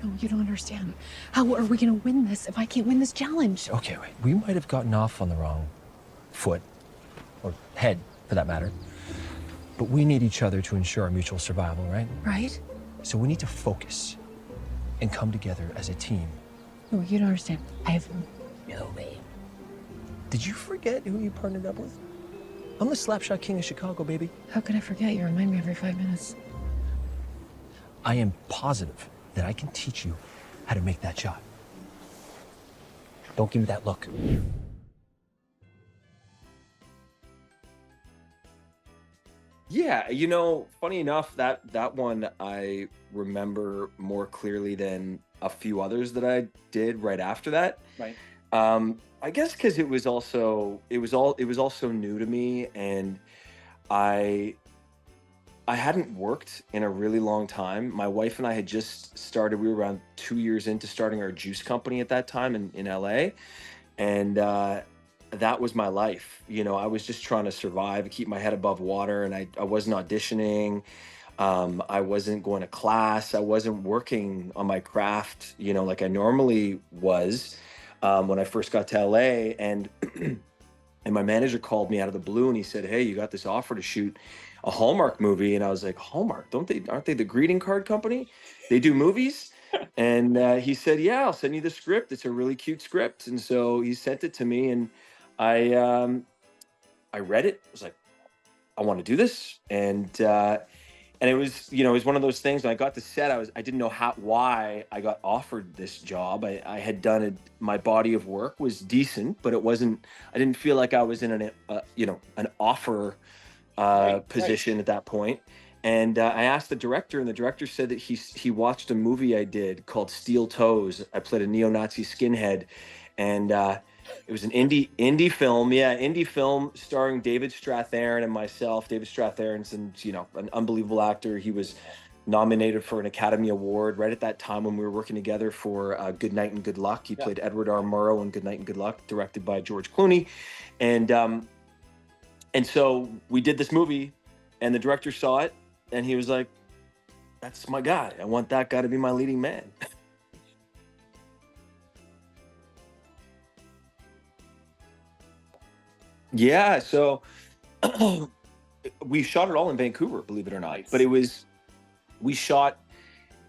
No, you don't understand. How are we gonna win this if I can't win this challenge? Okay, wait. We might have gotten off on the wrong foot, or head, for that matter. But we need each other to ensure our mutual survival, right? Right? So we need to focus and come together as a team. No, you don't understand. I have no way. Did you forget who you partnered up with? I'm the slapshot king of Chicago, baby. How can I forget? You remind me every 5 minutes. I am positive that I can teach you how to make that shot. Don't give me that look. Yeah, you know, funny enough, that one I remember more clearly than a few others that I did right after that. Right. I guess because it was also new to me, and I I hadn't worked in a really long time. My wife and I had just started. We were around 2 years into starting our juice company at that time in LA, and that was my life. You know, I was just trying to survive, keep my head above water, and I wasn't auditioning. I wasn't going to class. I wasn't working on my craft, you know, like I normally was when I first got to LA. And and my manager called me out of the blue and he said, "Hey, you got this offer to shoot a Hallmark movie." And I was like, "Hallmark? Don't they? Aren't they the greeting card company? They do movies?" And he said, "Yeah, I'll send you the script. It's a really cute script." And so he sent it to me, and I I read it. I was like, "I want to do this." And it was, you know, it was one of those things. When I got to set, I didn't know why I got offered this job. I had done it. My body of work was decent, but it wasn't. I didn't feel like I was in an offer Right. Right. position at that point. And I asked the director, and the director said that he watched a movie I did called Steel Toes. I played a neo-Nazi skinhead, and it was an indie film, yeah, indie film starring David Strathairn and myself. David Strathairn's, an unbelievable actor. He was nominated for an Academy Award right at that time when we were working together for Good Night and Good Luck. He Yeah. played Edward R. Murrow in Good Night and Good Luck, directed by George Clooney, and so we did this movie, and the director saw it, and he was like, "That's my guy. I want that guy to be my leading man." Yeah, so we shot it all in Vancouver, believe it or not. But Nice. we shot.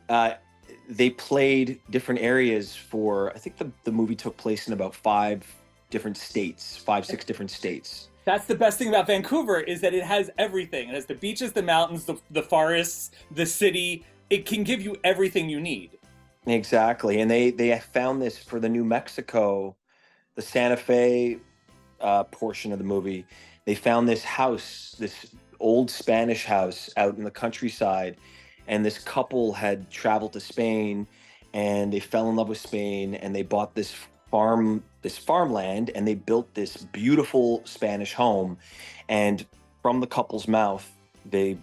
Uh, they played different areas for. I think the movie took place in about five different states, six different states. That's the best thing about Vancouver is that it has everything. It has the beaches, the mountains, the forests, the city. It can give you everything you need. Exactly, and they found this for the New Mexico, the Santa Fe portion of the movie. They found this house, this old Spanish house out in the countryside, and this couple had traveled to Spain, and they fell in love with Spain, and they bought this farmland, and they built this beautiful Spanish home. And from the couple's mouth, they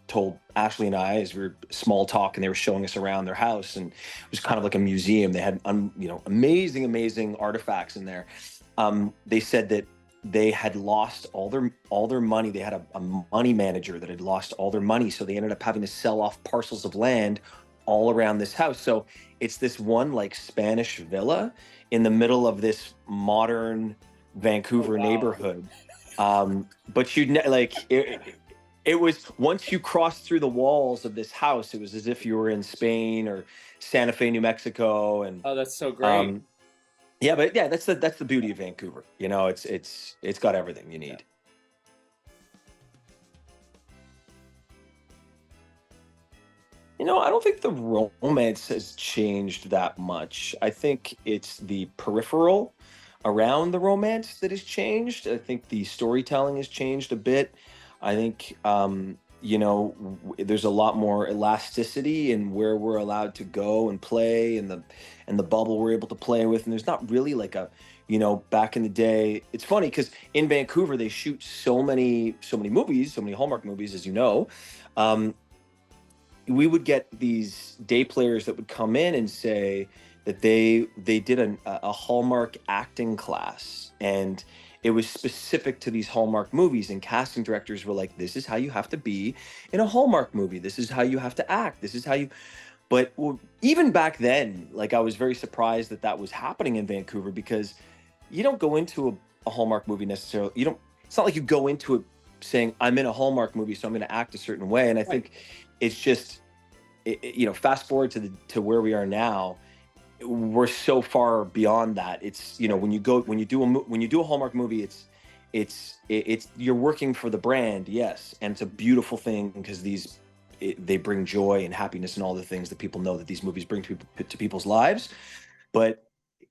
told Ashley and I, as we were small talk, and they were showing us around their house, and it was kind of like a museum. They had amazing artifacts in there. They said that they had lost all their money. They had a money manager that had lost all their money, so they ended up having to sell off parcels of land all around this house. So it's this one like Spanish villa in the middle of this modern Oh Vancouver wow. neighborhood. But like it was, once you crossed through the walls of this house, it was as if you were in Spain or Santa Fe, New Mexico, and Oh, that's so great. um, yeah, but yeah, that's the beauty of Vancouver. You know, it's got everything you Yeah. need. You know, I don't think the romance has changed that much. I think it's the peripheral around the romance that has changed. I think the storytelling has changed a bit. I think there's a lot more elasticity in where we're allowed to go and play, and the bubble we're able to play with. And there's not really like back in the day. It's funny because in Vancouver they shoot so many movies, so many Hallmark movies, as you know. Um, we would get these day players that would come in and say that they did a Hallmark acting class, and it was specific to these Hallmark movies, and casting directors were like, "This is how you have to be in a Hallmark movie. This is how you have to act. This is how you." But even back then, like I was very surprised that that was happening in Vancouver, because you don't go into a Hallmark movie necessarily. You don't. It's not like you go into it saying I'm in a Hallmark movie, so I'm going to act a certain way. And I think it's just, you know, fast forward to where we are now, we're so far beyond that. It's, you know, when you do a Hallmark movie, it's you're working for the brand, yes, and it's a beautiful thing, because they bring joy and happiness and all the things that people know that these movies bring to people's lives. But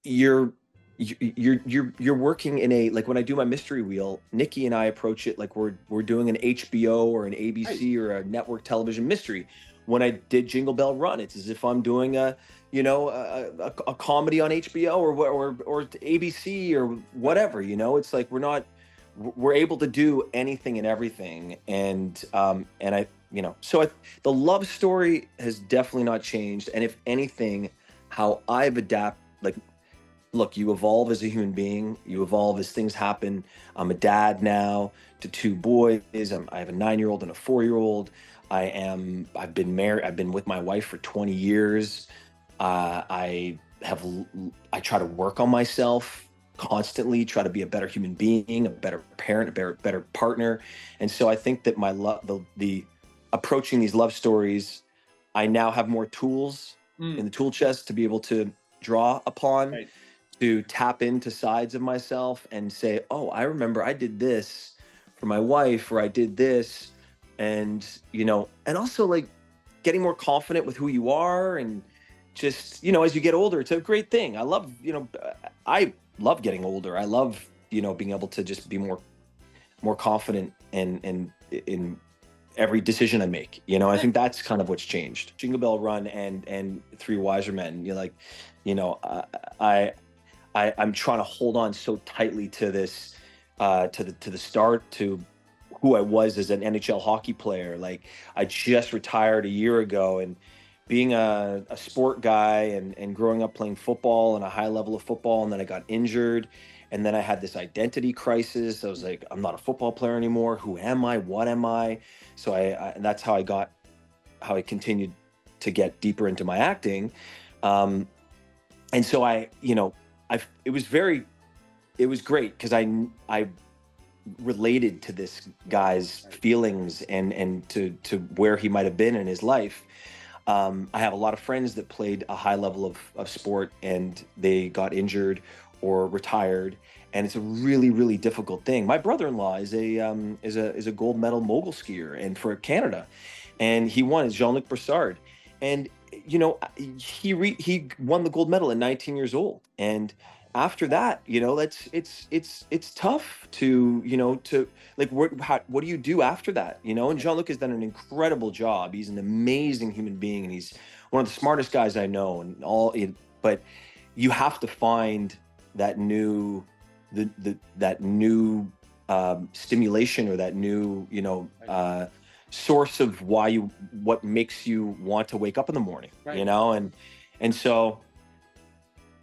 you're working in a, like, when I do my mystery wheel, Nikki and I approach it like we're doing an HBO or an ABC or a network television mystery. When I did Jingle Bell Run, it's as if I'm doing a comedy on HBO or ABC or whatever. You know, it's like we're able to do anything and everything. And I, you know, so the love story has definitely not changed. And if anything, how I've adapted, like, look, you evolve as a human being, you evolve as things happen. I'm a dad now to two boys. I have a 9-year-old and a 4-year-old. I've been married. I've been with my wife for 20 years. I try to work on myself constantly, try to be a better human being, a better parent, a better partner. And so I think that the approaching these love stories, I now have more tools in the tool chest to be able to draw upon, to tap into sides of myself and say, oh, I remember I did this for my wife, or I did this. And, you know, and also, like, getting more confident with who you are. And just, you know, as you get older, it's a great thing. I love, you know, I love getting older. I love, you know, being able to just be more confident and in every decision I make. You know, I think that's kind of what's changed. Jingle Bell Run and Three Wiser Men. You're like, you know, I'm trying to hold on so tightly to this, to the start, to who I was as an NHL hockey player. Like, I just retired a year ago, and being a sport guy and growing up playing football and a high level of football, and then I got injured, and then I had this identity crisis. I was like, I'm not a football player anymore. Who am I? What am I? So and that's how I continued to get deeper into my acting. And so it was great, because I related to this guy's feelings and to where he might have been in his life. I have a lot of friends that played a high level of sport, and they got injured or retired, and it's a really, really difficult thing. My brother-in-law is a gold medal mogul skier, and for Canada, and he won. It's Jean-Luc Brassard, and you know, he won the gold medal at 19 years old, and after that, you know, it's tough to, you know, to, like, what do you do after that, you know? And Jean-Luc has done an incredible job. He's an amazing human being, and he's one of the smartest guys I know, and but you have to find that new stimulation, or that new, you know, source of what makes you want to wake up in the morning, you know? And so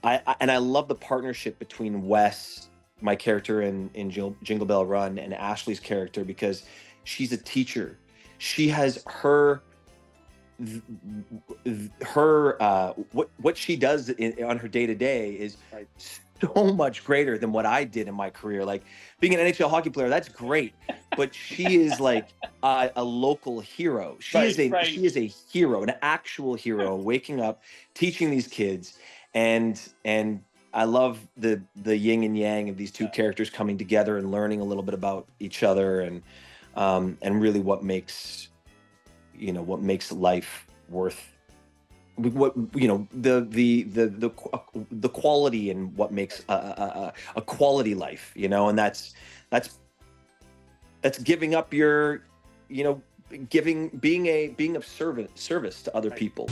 I love the partnership between Wes, my character in Jingle Bell Run, and Ashley's character, because she's a teacher. She has what she does on her day to day is so much greater than what I did in my career. Like, being an NHL hockey player, that's great, but she is like a local hero. She is a hero, an actual hero, waking up, teaching these kids. And I love the yin and yang of these two characters coming together and learning a little bit about each other, and really what makes life worth, what, you know, the quality, and what makes a quality life, you know. And that's giving up your, you know, being of service to other people.